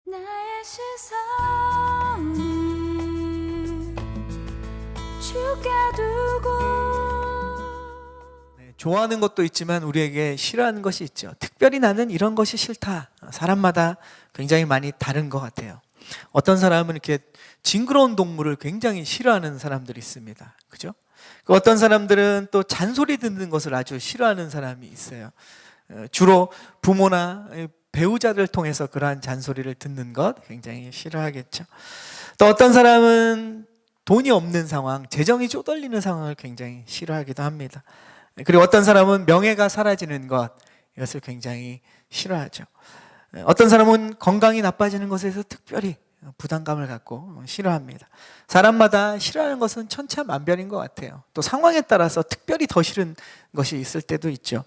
나의 시선을 주께 두고 좋아하는 것도 있지만 우리에게 싫어하는 것이 있죠. 특별히 나는 이런 것이 싫다. 사람마다 굉장히 많이 다른 것 같아요. 어떤 사람은 이렇게 징그러운 동물을 굉장히 싫어하는 사람들이 있습니다. 그죠? 어떤 사람들은 또 잔소리 듣는 것을 아주 싫어하는 사람이 있어요. 주로 부모나 배우자를 통해서 그러한 잔소리를 듣는 것 굉장히 싫어하겠죠. 또 어떤 사람은 돈이 없는 상황, 재정이 쪼들리는 상황을 굉장히 싫어하기도 합니다. 그리고 어떤 사람은 명예가 사라지는 것, 이것을 굉장히 싫어하죠. 어떤 사람은 건강이 나빠지는 것에서 특별히 부담감을 갖고 싫어합니다. 사람마다 싫어하는 것은 천차만별인 것 같아요. 또 상황에 따라서 특별히 더 싫은 것이 있을 때도 있죠.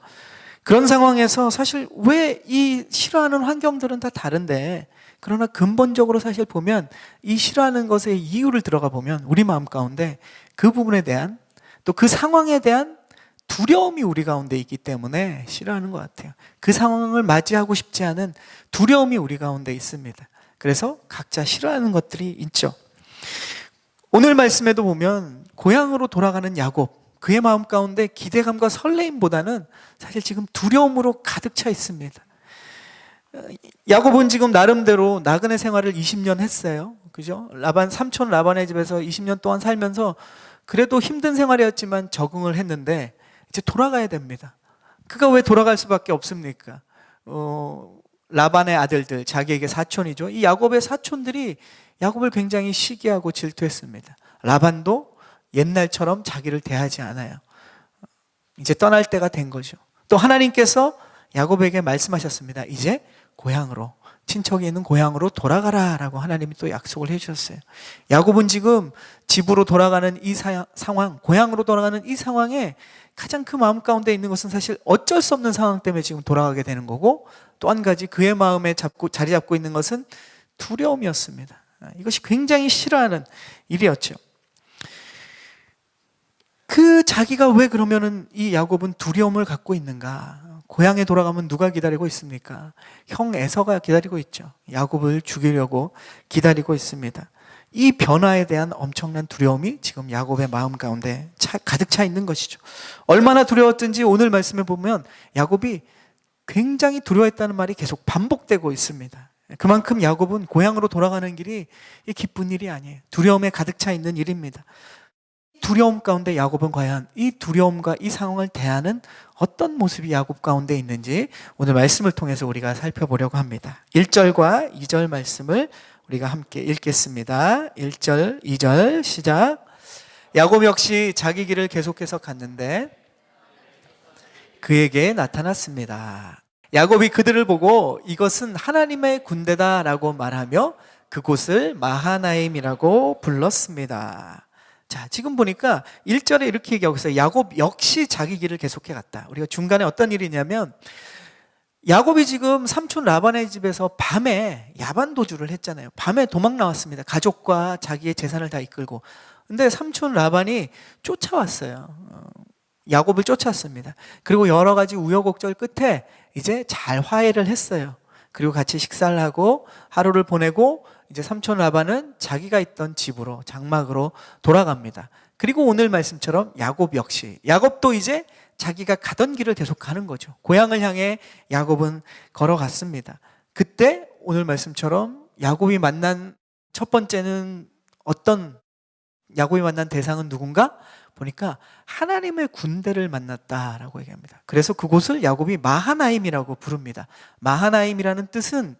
그런 상황에서 사실 왜 이 싫어하는 환경들은 다 다른데, 그러나 근본적으로 사실 보면 이 싫어하는 것의 이유를 들어가 보면 우리 마음 가운데 그 부분에 대한, 또 그 상황에 대한 두려움이 우리 가운데 있기 때문에 싫어하는 것 같아요. 그 상황을 맞이하고 싶지 않은 두려움이 우리 가운데 있습니다. 그래서 각자 싫어하는 것들이 있죠. 오늘 말씀에도 보면 고향으로 돌아가는 야곱, 그의 마음 가운데 기대감과 설레임보다는 사실 지금 두려움으로 가득 차 있습니다. 야곱은 지금 나름대로 나그네 생활을 20년 했어요. 그죠? 삼촌 라반의 집에서 20년 동안 살면서 그래도 힘든 생활이었지만 적응을 했는데 이제 돌아가야 됩니다. 그가 왜 돌아갈 수밖에 없습니까? 라반의 아들들, 자기에게 사촌이죠. 이 야곱의 사촌들이 야곱을 굉장히 시기하고 질투했습니다. 라반도 옛날처럼 자기를 대하지 않아요. 이제 떠날 때가 된 거죠. 또 하나님께서 야곱에게 말씀하셨습니다. 이제 고향으로, 친척이 있는 고향으로 돌아가라 라고 하나님이 또 약속을 해주셨어요. 야곱은 지금 집으로 돌아가는 이 상황, 고향으로 돌아가는 이 상황에 가장 그 마음 가운데 있는 것은 사실 어쩔 수 없는 상황 때문에 지금 돌아가게 되는 거고, 또 한 가지 그의 마음에 자리 잡고 있는 것은 두려움이었습니다. 이것이 굉장히 싫어하는 일이었죠. 그 자기가 왜 그러면은 이 야곱은 두려움을 갖고 있는가? 고향에 돌아가면 누가 기다리고 있습니까? 형 에서가 기다리고 있죠. 야곱을 죽이려고 기다리고 있습니다. 이 변화에 대한 엄청난 두려움이 지금 야곱의 마음 가운데 가득 차 있는 것이죠. 얼마나 두려웠든지 오늘 말씀에 보면 야곱이 굉장히 두려워했다는 말이 계속 반복되고 있습니다. 그만큼 야곱은 고향으로 돌아가는 길이 기쁜 일이 아니에요. 두려움에 가득 차 있는 일입니다. 두려움 가운데 야곱은 과연 이 두려움과 이 상황을 대하는 어떤 모습이 야곱 가운데 있는지 오늘 말씀을 통해서 우리가 살펴보려고 합니다. 1절과 2절 말씀을 우리가 함께 읽겠습니다. 1절, 2절 시작. 야곱 역시 자기 길을 계속해서 갔는데 그에게 나타났습니다. 야곱이 그들을 보고 이것은 하나님의 군대다라고 말하며 그곳을 마하나임이라고 불렀습니다. 자, 지금 보니까 1절에 이렇게 얘기하고 있어요. 야곱 역시 자기 길을 계속해 갔다. 우리가 중간에 어떤 일이냐면 야곱이 지금 삼촌 라반의 집에서 밤에 야반 도주를 했잖아요. 밤에 도망 나왔습니다. 가족과 자기의 재산을 다 이끌고. 근데 삼촌 라반이 쫓아왔어요. 야곱을 쫓아왔습니다. 그리고 여러 가지 우여곡절 끝에 이제 잘 화해를 했어요. 그리고 같이 식사를 하고 하루를 보내고 이제 삼촌 라반은 자기가 있던 집으로, 장막으로 돌아갑니다. 그리고 오늘 말씀처럼 야곱 역시, 야곱도 이제 자기가 가던 길을 계속 가는 거죠. 고향을 향해 야곱은 걸어갔습니다. 그때 오늘 말씀처럼 야곱이 만난 첫 번째는 야곱이 만난 대상은 누군가? 보니까 하나님의 군대를 만났다라고 얘기합니다. 그래서 그곳을 야곱이 마하나임이라고 부릅니다. 마하나임이라는 뜻은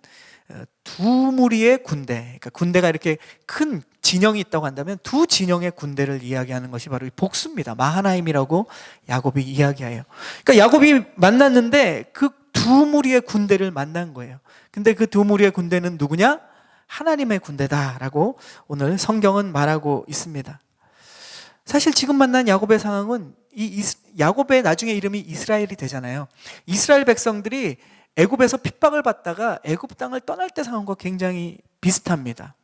두 무리의 군대, 그러니까 군대가 이렇게 큰 진영이 있다고 한다면 두 진영의 군대를 이야기하는 것이 바로 이 복수입니다. 마하나임이라고 야곱이 이야기해요. 그러니까 야곱이 만났는데 그 두 무리의 군대를 만난 거예요. 근데 그 두 무리의 군대는 누구냐? 하나님의 군대다라고 오늘 성경은 말하고 있습니다. 사실 지금 만난 야곱의 상황은 야곱의 나중에 이름이 이스라엘이 되잖아요. 이스라엘 백성들이 애굽에서 핍박을 받다가 애굽 땅을 떠날 때 상황과 굉장히 비슷합니다.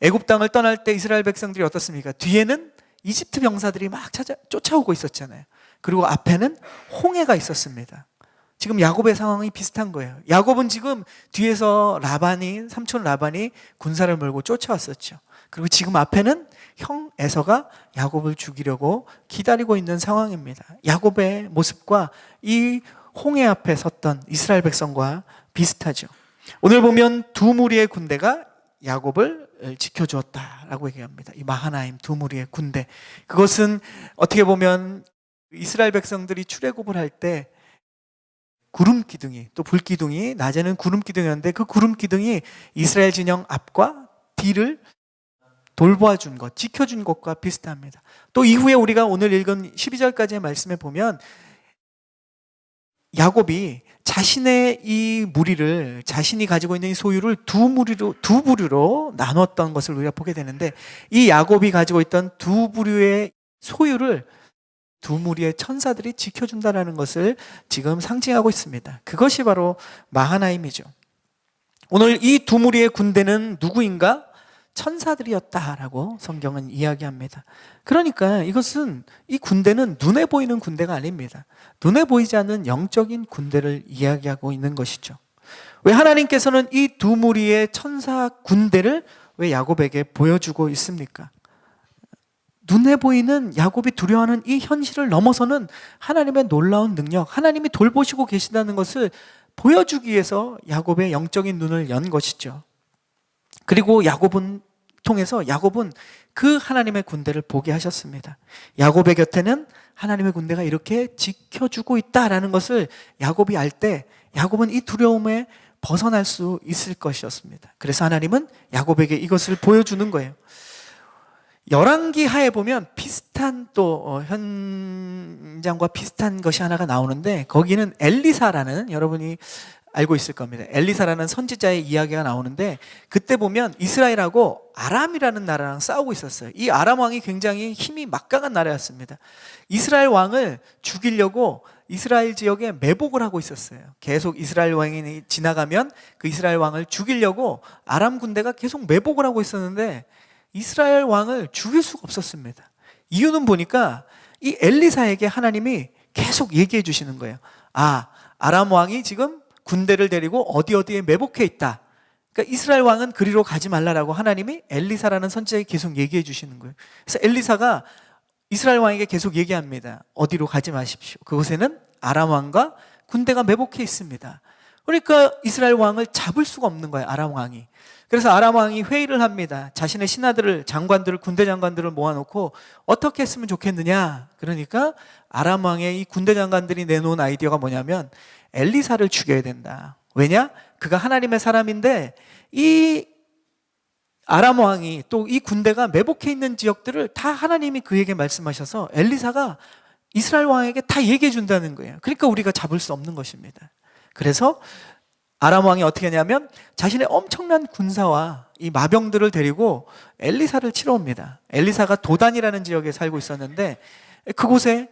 애굽 땅을 떠날 때 이스라엘 백성들이 어떻습니까? 뒤에는 이집트 병사들이 막 쫓아오고 있었잖아요. 그리고 앞에는 홍해가 있었습니다. 지금 야곱의 상황이 비슷한 거예요. 야곱은 지금 뒤에서 삼촌 라반이 군사를 몰고 쫓아왔었죠. 그리고 지금 앞에는 형 에서가 야곱을 죽이려고 기다리고 있는 상황입니다. 야곱의 모습과 이 홍해 앞에 섰던 이스라엘 백성과 비슷하죠. 오늘 보면 두 무리의 군대가 야곱을 지켜주었다라고 얘기합니다. 이 마하나임 두 무리의 군대. 그것은 어떻게 보면 이스라엘 백성들이 출애굽을 할 때 구름 기둥이, 또 불 기둥이, 낮에는 구름 기둥이었는데 그 구름 기둥이 이스라엘 진영 앞과 뒤를 돌봐준 것, 지켜준 것과 비슷합니다. 또 이후에 우리가 오늘 읽은 12절까지의 말씀에 보면 야곱이 자신의 이 무리를, 자신이 가지고 있는 이 소유를 두 부류로 나눴던 것을 우리가 보게 되는데, 이 야곱이 가지고 있던 두 부류의 소유를 두 무리의 천사들이 지켜준다는 것을 지금 상징하고 있습니다. 그것이 바로 마하나임이죠. 오늘 이 두 무리의 군대는 누구인가? 천사들이었다라고 성경은 이야기합니다. 그러니까 이 군대는 눈에 보이는 군대가 아닙니다. 눈에 보이지 않는 영적인 군대를 이야기하고 있는 것이죠. 왜 하나님께서는 이 두 무리의 천사 군대를 왜 야곱에게 보여주고 있습니까? 눈에 보이는 야곱이 두려워하는 이 현실을 넘어서는 하나님의 놀라운 능력, 하나님이 돌보시고 계시다는 것을 보여주기 위해서 야곱의 영적인 눈을 연 것이죠. 그리고 통해서 야곱은 그 하나님의 군대를 보게 하셨습니다. 야곱의 곁에는 하나님의 군대가 이렇게 지켜주고 있다라는 것을 야곱이 알 때 야곱은 이 두려움에 벗어날 수 있을 것이었습니다. 그래서 하나님은 야곱에게 이것을 보여주는 거예요. 열왕기 하에 보면 비슷한 또 현장과 비슷한 것이 하나가 나오는데, 거기는 엘리사라는, 여러분이 알고 있을 겁니다. 엘리사라는 선지자의 이야기가 나오는데, 그때 보면 이스라엘하고 아람이라는 나라랑 싸우고 있었어요. 이 아람 왕이 굉장히 힘이 막강한 나라였습니다. 이스라엘 왕을 죽이려고 이스라엘 지역에 매복을 하고 있었어요. 계속 이스라엘 왕이 지나가면 그 이스라엘 왕을 죽이려고 아람 군대가 계속 매복을 하고 있었는데 이스라엘 왕을 죽일 수가 없었습니다. 이유는 보니까 이 엘리사에게 하나님이 계속 얘기해 주시는 거예요. 아람 왕이 지금 군대를 데리고 어디에 매복해 있다. 그러니까 이스라엘 왕은 그리로 가지 말라라고 하나님이 엘리사라는 선지자에게 계속 얘기해 주시는 거예요. 그래서 엘리사가 이스라엘 왕에게 계속 얘기합니다. 어디로 가지 마십시오. 그곳에는 아람 왕과 군대가 매복해 있습니다. 그러니까 이스라엘 왕을 잡을 수가 없는 거예요, 아람 왕이. 그래서 아람 왕이 회의를 합니다. 자신의 신하들을, 장관들을, 군대 장관들을 모아놓고 어떻게 했으면 좋겠느냐. 그러니까 아람 왕의 이 군대 장관들이 내놓은 아이디어가 뭐냐면 엘리사를 죽여야 된다. 왜냐? 그가 하나님의 사람인데 이 아람 왕이 또 이 군대가 매복해 있는 지역들을 다 하나님이 그에게 말씀하셔서 엘리사가 이스라엘 왕에게 다 얘기해 준다는 거예요. 그러니까 우리가 잡을 수 없는 것입니다. 그래서 아람 왕이 어떻게 하냐면 자신의 엄청난 군사와 이 마병들을 데리고 엘리사를 치러 옵니다. 엘리사가 도단이라는 지역에 살고 있었는데 그곳에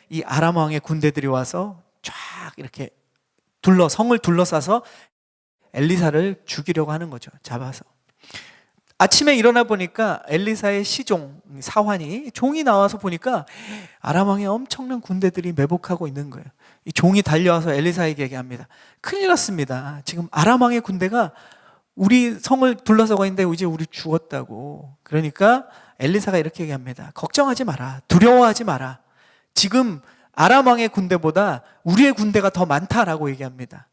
이 아람 왕의 군대들이 와서 쫙 이렇게 성을 둘러싸서 엘리사를 죽이려고 하는 거죠. 잡아서. 아침에 일어나 보니까 엘리사의 시종, 사환이, 종이 나와서 보니까 아람 왕의 엄청난 군대들이 매복하고 있는 거예요. 이 종이 달려와서 엘리사에게 얘기합니다. 큰일 났습니다. 지금 아람 왕의 군대가 우리 성을 둘러싸고 있는데 이제 우리 죽었다고. 그러니까 엘리사가 이렇게 얘기합니다. 걱정하지 마라. 두려워하지 마라. 지금 아람 왕의 군대보다 우리의 군대가 더 많다라고 얘기합니다.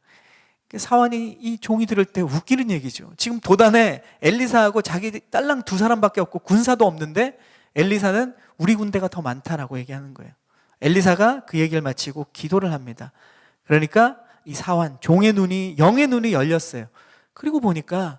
사환이 이 종이 들을 때 웃기는 얘기죠. 지금 도단에 엘리사하고 자기 딸랑 두 사람밖에 없고 군사도 없는데 엘리사는 우리 군대가 더 많다라고 얘기하는 거예요. 엘리사가 그 얘기를 마치고 기도를 합니다. 그러니까 이 사환, 종의 눈이, 영의 눈이 열렸어요. 그리고 보니까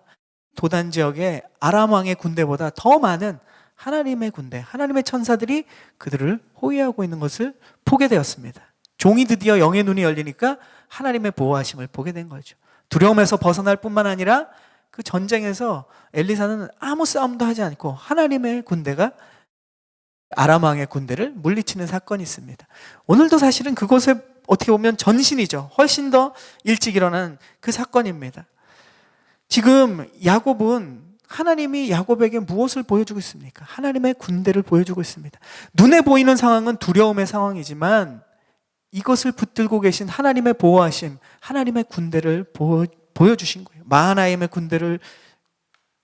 도단 지역에 아람 왕의 군대보다 더 많은 하나님의 군대, 하나님의 천사들이 그들을 호위하고 있는 것을 보게 되었습니다. 종이 드디어 영의 눈이 열리니까 하나님의 보호하심을 보게 된 거죠. 두려움에서 벗어날 뿐만 아니라 그 전쟁에서 엘리사는 아무 싸움도 하지 않고 하나님의 군대가 아람 왕의 군대를 물리치는 사건이 있습니다. 오늘도 사실은 그곳에 어떻게 보면 전신이죠. 훨씬 더 일찍 일어난 그 사건입니다. 지금 야곱은 하나님이 야곱에게 무엇을 보여주고 있습니까? 하나님의 군대를 보여주고 있습니다. 눈에 보이는 상황은 두려움의 상황이지만 이것을 붙들고 계신 하나님의 보호하심, 하나님의 군대를 보여주신 거예요. 마하나임의 군대를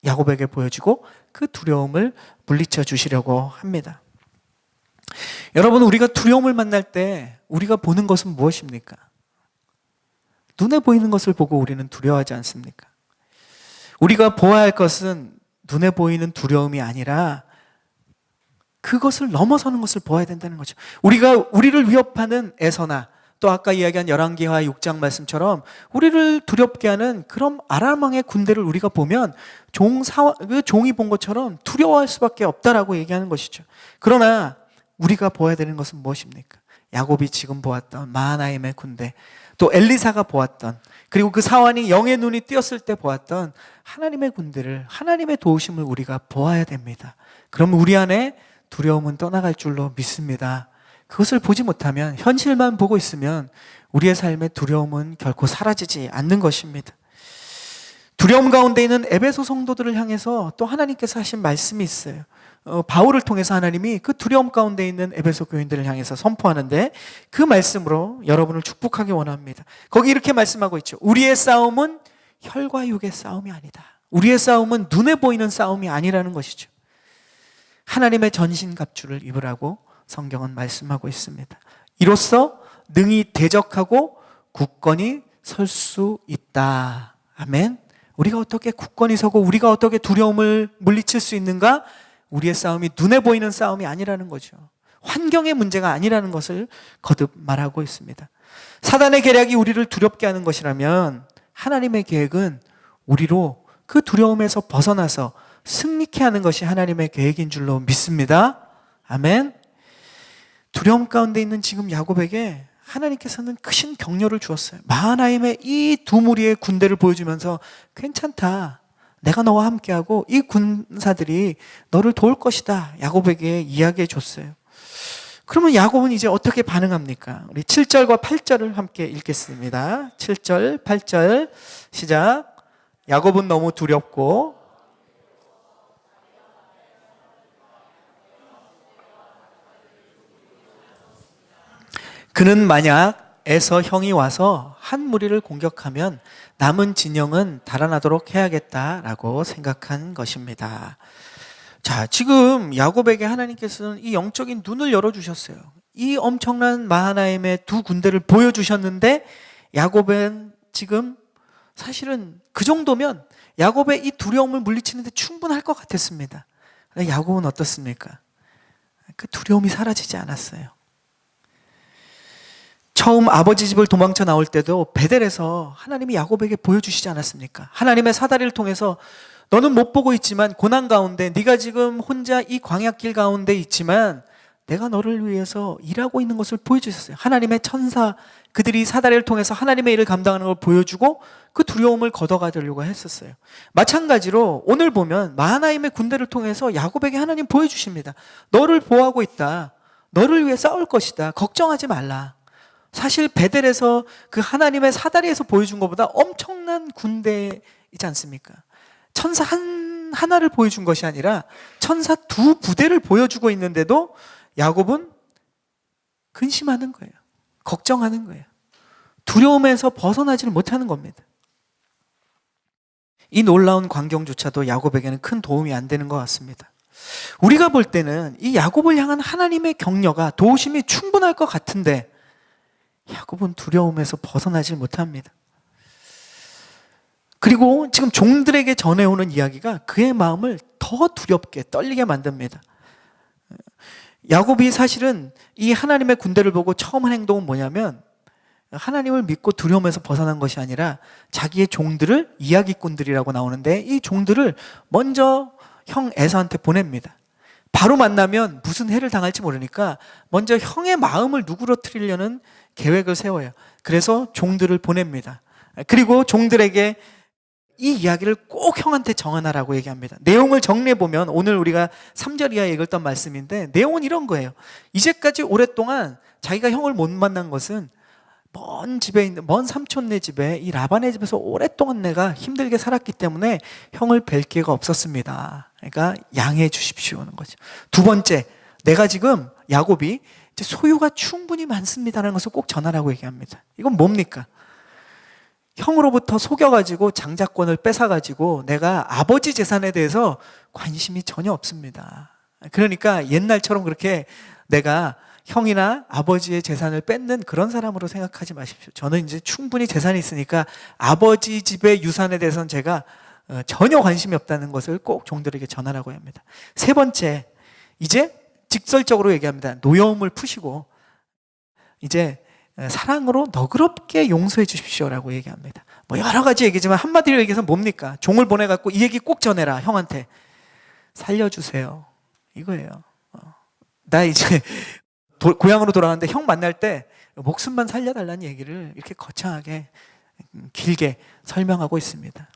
야곱에게 보여주고 그 두려움을 물리쳐 주시려고 합니다. 여러분, 우리가 두려움을 만날 때 우리가 보는 것은 무엇입니까? 눈에 보이는 것을 보고 우리는 두려워하지 않습니까? 우리가 보아야 할 것은 눈에 보이는 두려움이 아니라 그것을 넘어서는 것을 보아야 된다는 거죠. 우리를 위협하는 에서나 또 아까 이야기한 열왕기하 6장 말씀처럼 우리를 두렵게 하는 그런 아람 왕의 군대를 우리가 보면 그 종이 본 것처럼 두려워할 수밖에 없다라고 얘기하는 것이죠. 그러나 우리가 보아야 되는 것은 무엇입니까? 야곱이 지금 보았던 마하나임의 군대, 또 엘리사가 보았던, 그리고 그 사환이 영의 눈이 띄었을 때 보았던 하나님의 군대를, 하나님의 도우심을 우리가 보아야 됩니다. 그럼 우리 안에 두려움은 떠나갈 줄로 믿습니다. 그것을 보지 못하면, 현실만 보고 있으면 우리의 삶의 두려움은 결코 사라지지 않는 것입니다. 두려움 가운데 있는 에베소 성도들을 향해서 또 하나님께서 하신 말씀이 있어요. 바울을 통해서 하나님이 그 두려움 가운데 있는 에베소 교인들을 향해서 선포하는데 그 말씀으로 여러분을 축복하기 원합니다. 거기 이렇게 말씀하고 있죠. 우리의 싸움은 혈과 육의 싸움이 아니다. 우리의 싸움은 눈에 보이는 싸움이 아니라는 것이죠. 하나님의 전신갑주를 입으라고 성경은 말씀하고 있습니다. 이로써 능히 대적하고 굳건히 설 수 있다. 아멘. 우리가 어떻게 굳건히 서고 우리가 어떻게 두려움을 물리칠 수 있는가? 우리의 싸움이 눈에 보이는 싸움이 아니라는 거죠. 환경의 문제가 아니라는 것을 거듭 말하고 있습니다. 사단의 계략이 우리를 두렵게 하는 것이라면 하나님의 계획은 우리로 그 두려움에서 벗어나서 승리케 하는 것이 하나님의 계획인 줄로 믿습니다. 아멘. 두려움 가운데 있는 지금 야곱에게 하나님께서는 크신 격려를 주었어요. 마하나임의 이 두 무리의 군대를 보여주면서 괜찮다. 내가 너와 함께하고 이 군사들이 너를 도울 것이다. 야곱에게 이야기해 줬어요. 그러면 야곱은 이제 어떻게 반응합니까? 우리 7절과 8절을 함께 읽겠습니다. 7절, 8절 시작. 야곱은 너무 두렵고 그는 만약 에서 형이 와서 한 무리를 공격하면 남은 진영은 달아나도록 해야겠다라고 생각한 것입니다. 자, 지금 야곱에게 하나님께서는 이 영적인 눈을 열어주셨어요. 이 엄청난 마하나임의 두 군대를 보여주셨는데 야곱은 지금 사실은 그 정도면 야곱의 이 두려움을 물리치는데 충분할 것 같았습니다. 야곱은 어떻습니까? 그 두려움이 사라지지 않았어요. 처음 아버지 집을 도망쳐 나올 때도 베델에서 하나님이 야곱에게 보여주시지 않았습니까? 하나님의 사다리를 통해서 너는 못 보고 있지만 고난 가운데 네가 지금 혼자 이 광야길 가운데 있지만 내가 너를 위해서 일하고 있는 것을 보여주셨어요. 하나님의 천사, 그들이 사다리를 통해서 하나님의 일을 감당하는 걸 보여주고 그 두려움을 걷어가려고 했었어요. 마찬가지로 오늘 보면 마하나임의 군대를 통해서 야곱에게 하나님 보여주십니다. 너를 보호하고 있다. 너를 위해 싸울 것이다. 걱정하지 말라. 사실 베델에서 그 하나님의 사다리에서 보여준 것보다 엄청난 군대이지 않습니까? 천사 하나를 보여준 것이 아니라 천사 두 부대를 보여주고 있는데도 야곱은 근심하는 거예요. 걱정하는 거예요. 두려움에서 벗어나지를 못하는 겁니다. 이 놀라운 광경조차도 야곱에게는 큰 도움이 안 되는 것 같습니다. 우리가 볼 때는 이 야곱을 향한 하나님의 격려가 도우심이 충분할 것 같은데 야곱은 두려움에서 벗어나지 못합니다. 그리고 지금 종들에게 전해오는 이야기가 그의 마음을 더 두렵게 떨리게 만듭니다. 야곱이 사실은 이 하나님의 군대를 보고 처음 한 행동은 뭐냐면 하나님을 믿고 두려움에서 벗어난 것이 아니라 자기의 종들을, 이야기꾼들이라고 나오는데 이 종들을 먼저 형 에서한테 보냅니다. 바로 만나면 무슨 해를 당할지 모르니까 먼저 형의 마음을 누그러뜨리려는 계획을 세워요. 그래서 종들을 보냅니다. 그리고 종들에게 이 이야기를 꼭 형한테 정하라고 얘기합니다. 내용을 정리해보면 오늘 우리가 3절 이하에 읽었던 말씀인데 내용은 이런 거예요. 이제까지 오랫동안 자기가 형을 못 만난 것은 먼 집에 있는, 먼 삼촌네 집에 이 라반의 집에서 오랫동안 내가 힘들게 살았기 때문에 형을 뵐 기회가 없었습니다. 그러니까 양해해 주십시오 하는 거죠. 두 번째, 내가 지금 야곱이 이제 소유가 충분히 많습니다라는 것을 꼭 전하라고 얘기합니다. 이건 뭡니까? 형으로부터 속여가지고 장자권을 뺏어가지고 내가 아버지 재산에 대해서 관심이 전혀 없습니다. 그러니까 옛날처럼 그렇게 내가 형이나 아버지의 재산을 뺏는 그런 사람으로 생각하지 마십시오. 저는 이제 충분히 재산이 있으니까 아버지 집의 유산에 대해서는 제가 전혀 관심이 없다는 것을 꼭 종들에게 전하라고 합니다. 세 번째, 이제 직설적으로 얘기합니다. 노여움을 푸시고 이제 사랑으로 너그럽게 용서해 주십시오라고 얘기합니다. 뭐 여러 가지 얘기지만 한마디로 얘기해서 뭡니까? 종을 보내갖고 이 얘기 꼭 전해라. 형한테 살려주세요, 이거예요. 나 이제 고향으로 돌아가는데 형 만날 때 목숨만 살려달라는 얘기를 이렇게 거창하게 길게 설명하고 있습니다.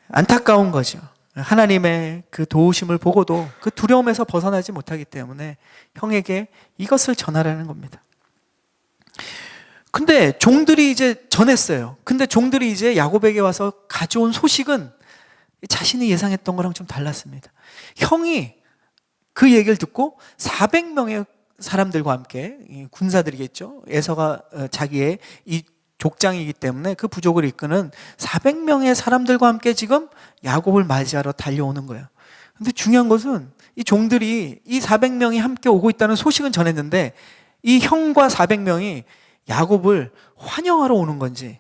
안타까운 거죠. 하나님의 그 도우심을 보고도 그 두려움에서 벗어나지 못하기 때문에 형에게 이것을 전하라는 겁니다. 근데 종들이 이제 전했어요. 근데 종들이 이제 야곱에게 와서 가져온 소식은 자신이 예상했던 거랑 좀 달랐습니다. 형이 그 얘기를 듣고 400명의 사람들과 함께, 군사들이겠죠. 에서가 자기의 이 족장이기 때문에 그 부족을 이끄는 400명의 사람들과 함께 지금 야곱을 맞이하러 달려오는 거예요. 근데 중요한 것은 이 종들이 이 400명이 함께 오고 있다는 소식은 전했는데 이 형과 400명이 야곱을 환영하러 오는 건지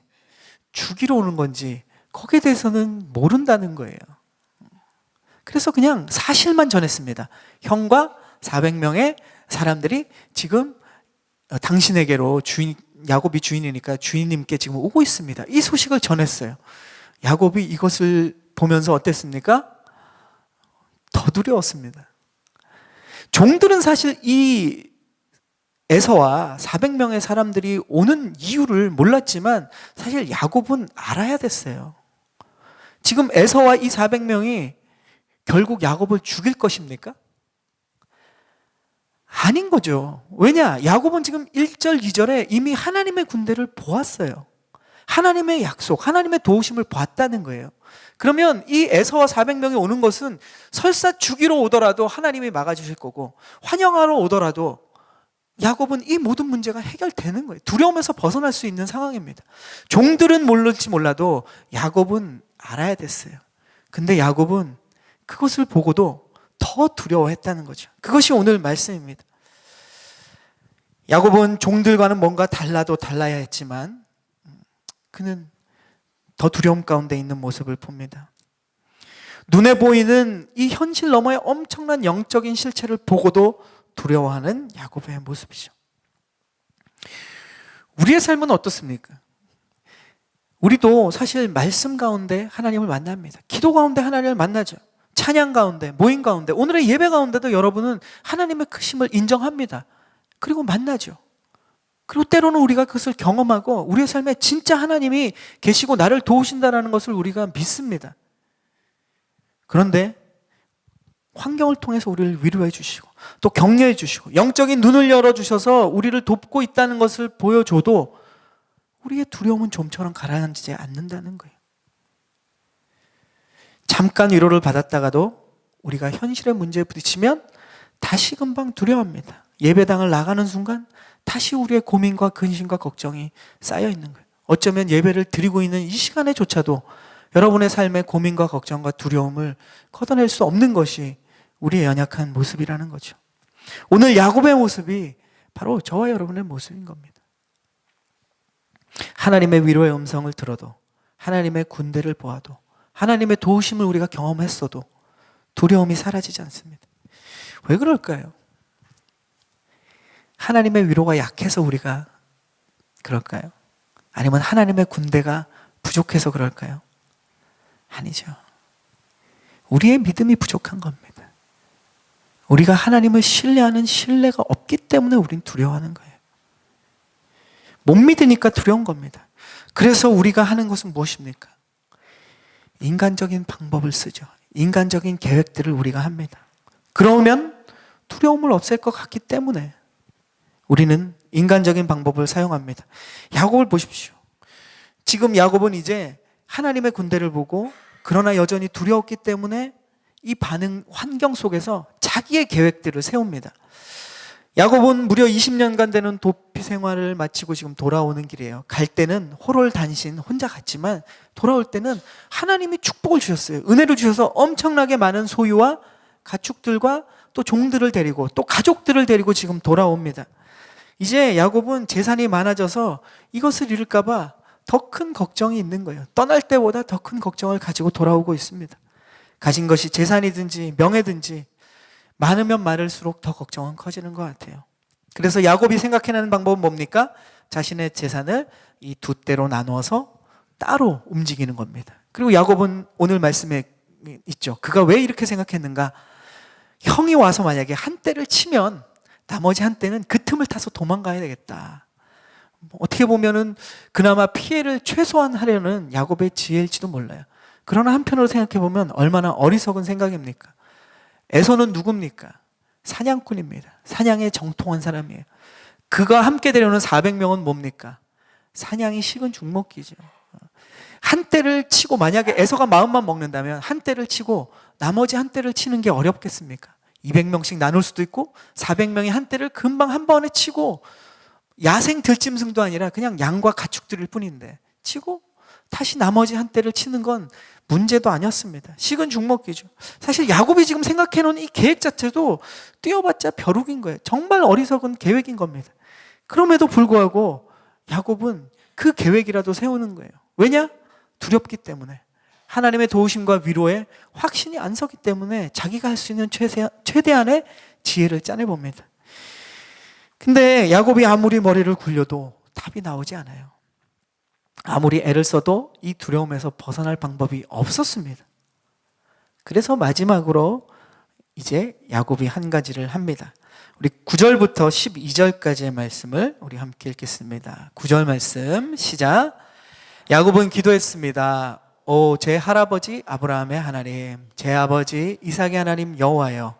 죽이러 오는 건지 거기에 대해서는 모른다는 거예요. 그래서 그냥 사실만 전했습니다. 형과 400명의 사람들이 지금 당신에게로 야곱이 주인이니까 주인님께 지금 오고 있습니다. 이 소식을 전했어요. 야곱이 이것을 보면서 어땠습니까? 더 두려웠습니다. 종들은 사실 이 에서와 400명의 사람들이 오는 이유를 몰랐지만 사실 야곱은 알아야 됐어요. 지금 에서와 이 400명이 결국 야곱을 죽일 것입니까? 아닌 거죠. 왜냐? 야곱은 지금 1절, 2절에 이미 하나님의 군대를 보았어요. 하나님의 약속, 하나님의 도우심을 봤다는 거예요. 그러면 이 에서와 400명이 오는 것은 설사 죽이러 오더라도 하나님이 막아주실 거고 환영하러 오더라도 야곱은 이 모든 문제가 해결되는 거예요. 두려움에서 벗어날 수 있는 상황입니다. 종들은 모를지 몰라도 야곱은 알아야 됐어요. 근데 야곱은 그것을 보고도 더 두려워했다는 거죠. 그것이 오늘 말씀입니다. 야곱은 종들과는 뭔가 달라도 달라야 했지만 그는 더 두려움 가운데 있는 모습을 봅니다. 눈에 보이는 이 현실 너머의 엄청난 영적인 실체를 보고도 두려워하는 야곱의 모습이죠. 우리의 삶은 어떻습니까? 우리도 사실 말씀 가운데 하나님을 만납니다. 기도 가운데 하나님을 만나죠. 찬양 가운데, 모임 가운데, 오늘의 예배 가운데도 여러분은 하나님의 크심을 인정합니다. 그리고 만나죠. 그리고 때로는 우리가 그것을 경험하고 우리의 삶에 진짜 하나님이 계시고 나를 도우신다는 것을 우리가 믿습니다. 그런데 환경을 통해서 우리를 위로해 주시고 또 격려해 주시고 영적인 눈을 열어주셔서 우리를 돕고 있다는 것을 보여줘도 우리의 두려움은 좀처럼 가라앉지 않는다는 거예요. 잠깐 위로를 받았다가도 우리가 현실의 문제에 부딪히면 다시 금방 두려워합니다. 예배당을 나가는 순간 다시 우리의 고민과 근심과 걱정이 쌓여 있는 거예요. 어쩌면 예배를 드리고 있는 이 시간에조차도 여러분의 삶의 고민과 걱정과 두려움을 걷어낼 수 없는 것이 우리의 연약한 모습이라는 거죠. 오늘 야곱의 모습이 바로 저와 여러분의 모습인 겁니다. 하나님의 위로의 음성을 들어도 하나님의 군대를 보아도 하나님의 도우심을 우리가 경험했어도 두려움이 사라지지 않습니다. 왜 그럴까요? 하나님의 위로가 약해서 우리가 그럴까요? 아니면 하나님의 군대가 부족해서 그럴까요? 아니죠. 우리의 믿음이 부족한 겁니다. 우리가 하나님을 신뢰하는 신뢰가 없기 때문에 우린 두려워하는 거예요. 못 믿으니까 두려운 겁니다. 그래서 우리가 하는 것은 무엇입니까? 인간적인 방법을 쓰죠. 인간적인 계획들을 우리가 합니다. 그러면 두려움을 없앨 것 같기 때문에 우리는 인간적인 방법을 사용합니다. 야곱을 보십시오. 지금 야곱은 이제 하나님의 군대를 보고 그러나 여전히 두려웠기 때문에 이 반응 환경 속에서 자기의 계획들을 세웁니다. 야곱은 무려 20년간 되는 도피 생활을 마치고 지금 돌아오는 길이에요. 갈 때는 호롤단신 혼자 갔지만 돌아올 때는 하나님이 축복을 주셨어요. 은혜를 주셔서 엄청나게 많은 소유와 가축들과 또 종들을 데리고 또 가족들을 데리고 지금 돌아옵니다. 이제 야곱은 재산이 많아져서 이것을 잃을까 봐 더 큰 걱정이 있는 거예요. 떠날 때보다 더 큰 걱정을 가지고 돌아오고 있습니다. 가진 것이 재산이든지 명예든지 많으면 많을수록 더 걱정은 커지는 것 같아요. 그래서 야곱이 생각해내는 방법은 뭡니까? 자신의 재산을 이 두 대로 나누어서 따로 움직이는 겁니다. 그리고 야곱은 오늘 말씀에 있죠. 그가 왜 이렇게 생각했는가? 형이 와서 만약에 한 대를 치면 나머지 한 대는 그 틈을 타서 도망가야 되겠다. 어떻게 보면은 그나마 피해를 최소화하려는 야곱의 지혜일지도 몰라요. 그러나 한편으로 생각해 보면 얼마나 어리석은 생각입니까? 에서는 누굽니까? 사냥꾼입니다. 사냥에 정통한 사람이에요. 그가 함께 데려오는 400명은 뭡니까? 사냥이 식은 죽먹기죠. 한 대를 치고 만약에 에서가 마음만 먹는다면 한 대를 치고 나머지 한 대를 치는 게 어렵겠습니까? 200명씩 나눌 수도 있고 400명이 한 대를 금방 한 번에 치고 야생 들짐승도 아니라 그냥 양과 가축들일 뿐인데 치고 다시 나머지 한 대를 치는 건 문제도 아니었습니다. 식은 죽먹기죠. 사실 야곱이 지금 생각해놓은 이 계획 자체도 뛰어봤자 벼룩인 거예요. 정말 어리석은 계획인 겁니다. 그럼에도 불구하고 야곱은 그 계획이라도 세우는 거예요. 왜냐? 두렵기 때문에. 하나님의 도우심과 위로에 확신이 안 서기 때문에 자기가 할 수 있는 최대한의 지혜를 짜내봅니다. 근데 야곱이 아무리 머리를 굴려도 답이 나오지 않아요. 아무리 애를 써도 이 두려움에서 벗어날 방법이 없었습니다. 그래서 마지막으로 이제 야곱이 한 가지를 합니다. 우리 9절부터 12절까지의 말씀을 우리 함께 읽겠습니다. 9절 말씀 시작. 야곱은 기도했습니다. 오, 제 할아버지 아브라함의 하나님, 제 아버지 이삭의 하나님 여호와여,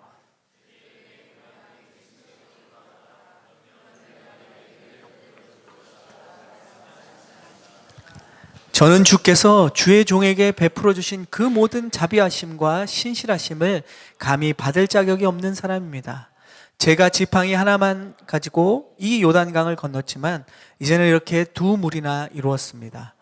저는 주께서 주의 종에게 베풀어 주신 그 모든 자비하심과 신실하심을 감히 받을 자격이 없는 사람입니다. 제가 지팡이 하나만 가지고 이 요단강을 건넜지만 이제는 이렇게 두 무리나 이루었습니다.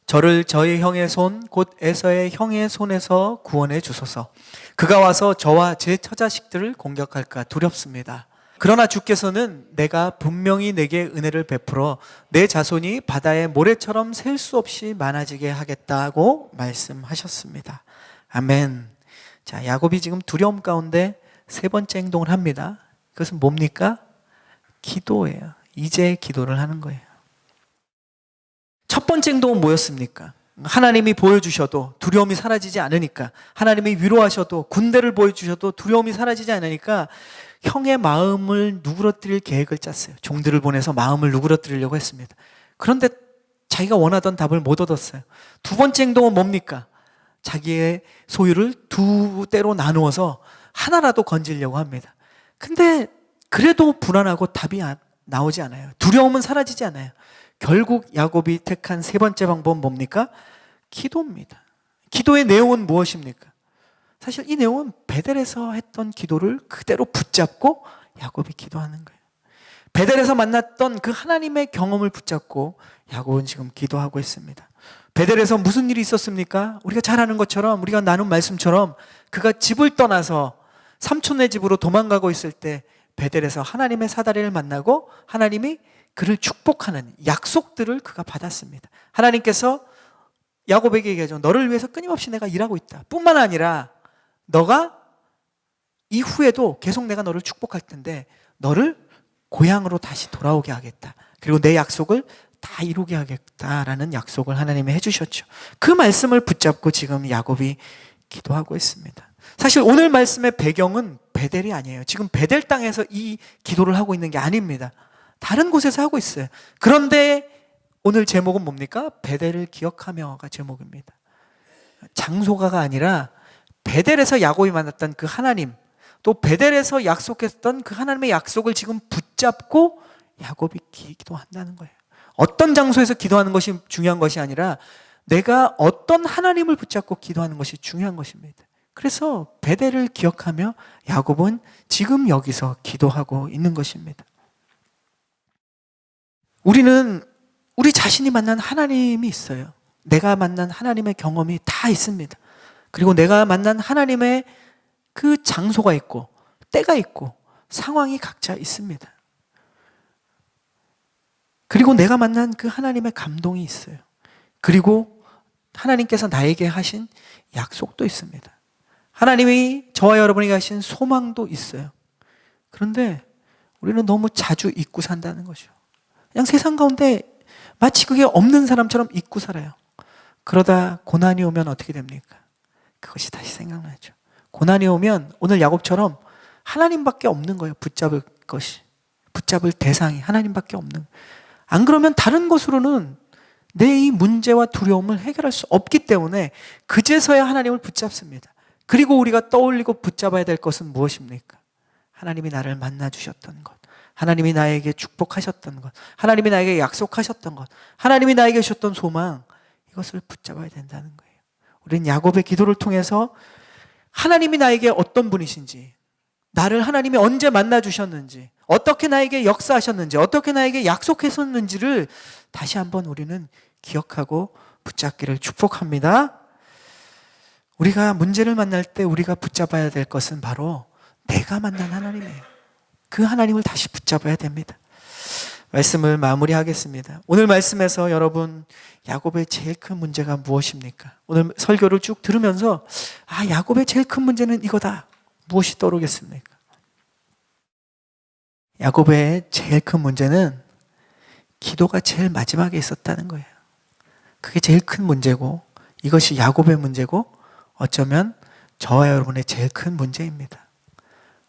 저를 저의 형의 손, 곧 에서의 형의 손에서 구원해 주소서. 그가 와서 저와 제 처자식들을 공격할까 두렵습니다. 그러나 주께서는 내가 분명히 내게 은혜를 베풀어 내 자손이 바다의 모래처럼 셀 수 없이 많아지게 하겠다고 말씀하셨습니다. 아멘. 자, 야곱이 지금 두려움 가운데 세 번째 행동을 합니다. 그것은 뭡니까? 기도예요. 이제 기도를 하는 거예요. 첫 번째 행동은 뭐였습니까? 하나님이 보여주셔도 두려움이 사라지지 않으니까, 하나님이 위로하셔도 군대를 보여주셔도 두려움이 사라지지 않으니까 형의 마음을 누그러뜨릴 계획을 짰어요. 종들을 보내서 마음을 누그러뜨리려고 했습니다. 그런데 자기가 원하던 답을 못 얻었어요. 두 번째 행동은 뭡니까? 자기의 소유를 두 대로 나누어서 하나라도 건지려고 합니다. 근데 그래도 불안하고 답이 나오지 않아요. 두려움은 사라지지 않아요. 결국 야곱이 택한 세 번째 방법은 뭡니까? 기도입니다. 기도의 내용은 무엇입니까? 사실 이 내용은 베델에서 했던 기도를 그대로 붙잡고 야곱이 기도하는 거예요. 베델에서 만났던 그 하나님의 경험을 붙잡고 야곱은 지금 기도하고 있습니다. 베델에서 무슨 일이 있었습니까? 우리가 잘 아는 것처럼, 우리가 나눈 말씀처럼 그가 집을 떠나서 삼촌네 집으로 도망가고 있을 때 베델에서 하나님의 사다리를 만나고 하나님이 그를 축복하는 약속들을 그가 받았습니다. 하나님께서 야곱에게 얘기하죠. 너를 위해서 끊임없이 내가 일하고 있다. 뿐만 아니라 너가 이후에도 계속 내가 너를 축복할 텐데 너를 고향으로 다시 돌아오게 하겠다. 그리고 내 약속을 다 이루게 하겠다라는 약속을 하나님이 해주셨죠. 그 말씀을 붙잡고 지금 야곱이 기도하고 있습니다. 사실 오늘 말씀의 배경은 베델이 아니에요. 지금 베델 땅에서 이 기도를 하고 있는 게 아닙니다. 다른 곳에서 하고 있어요. 그런데 오늘 제목은 뭡니까? 베델을 기억하며가 제목입니다. 장소가가 아니라 베델에서 야곱이 만났던 그 하나님, 또 베델에서 약속했던 그 하나님의 약속을 지금 붙잡고 야곱이 기도한다는 거예요. 어떤 장소에서 기도하는 것이 중요한 것이 아니라 내가 어떤 하나님을 붙잡고 기도하는 것이 중요한 것입니다. 그래서 베델을 기억하며 야곱은 지금 여기서 기도하고 있는 것입니다. 우리는 우리 자신이 만난 하나님이 있어요. 내가 만난 하나님의 경험이 다 있습니다. 그리고 내가 만난 하나님의 그 장소가 있고 때가 있고 상황이 각자 있습니다. 그리고 내가 만난 그 하나님의 감동이 있어요. 그리고 하나님께서 나에게 하신 약속도 있습니다. 하나님이 저와 여러분에게 하신 소망도 있어요. 그런데 우리는 너무 자주 잊고 산다는 거죠. 그냥 세상 가운데 마치 그게 없는 사람처럼 잊고 살아요. 그러다 고난이 오면 어떻게 됩니까? 그것이 다시 생각나죠. 고난이 오면 오늘 야곱처럼 하나님밖에 없는 거예요. 붙잡을 것이. 붙잡을 대상이 하나님밖에 없는 거예요. 안 그러면 다른 것으로는 내 이 문제와 두려움을 해결할 수 없기 때문에 그제서야 하나님을 붙잡습니다. 그리고 우리가 떠올리고 붙잡아야 될 것은 무엇입니까? 하나님이 나를 만나 주셨던 것, 하나님이 나에게 축복하셨던 것, 하나님이 나에게 약속하셨던 것, 하나님이 나에게 주셨던 소망, 이것을 붙잡아야 된다는 거예요. 우리는 야곱의 기도를 통해서 하나님이 나에게 어떤 분이신지, 나를 하나님이 언제 만나 주셨는지, 어떻게 나에게 역사하셨는지, 어떻게 나에게 약속하셨는지를 다시 한번 우리는 기억하고 붙잡기를 축복합니다. 우리가 문제를 만날 때 우리가 붙잡아야 될 것은 바로 내가 만난 하나님이에요. 그 하나님을 다시 붙잡아야 됩니다. 말씀을 마무리하겠습니다. 오늘 말씀에서 여러분, 야곱의 제일 큰 문제가 무엇입니까? 오늘 설교를 쭉 들으면서 야곱의 제일 큰 문제는 이거다. 무엇이 떠오르겠습니까? 야곱의 제일 큰 문제는 기도가 제일 마지막에 있었다는 거예요. 그게 제일 큰 문제고, 이것이 야곱의 문제고, 어쩌면 저와 여러분의 제일 큰 문제입니다.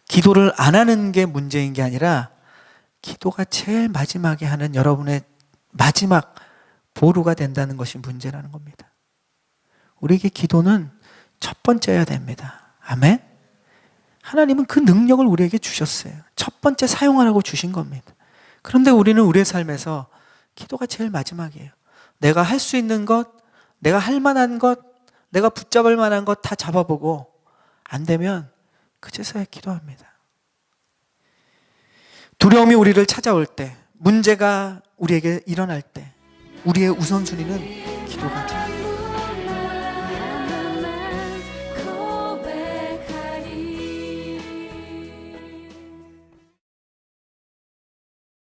기도를 안 하는 게 문제인 게 아니라 기도가 제일 마지막에 하는 여러분의 마지막 보루가 된다는 것이 문제라는 겁니다. 우리에게 기도는 첫 번째여야 됩니다. 아멘? 하나님은 그 능력을 우리에게 주셨어요. 첫 번째 사용하라고 주신 겁니다. 그런데 우리는 우리의 삶에서 기도가 제일 마지막이에요. 내가 할 수 있는 것, 내가 할 만한 것, 내가 붙잡을 만한 것 다 잡아보고 안 되면 그제서야 기도합니다. 두려움이 우리를 찾아올 때, 문제가 우리에게 일어날 때 우리의 우선순위는 기도가 됩니다.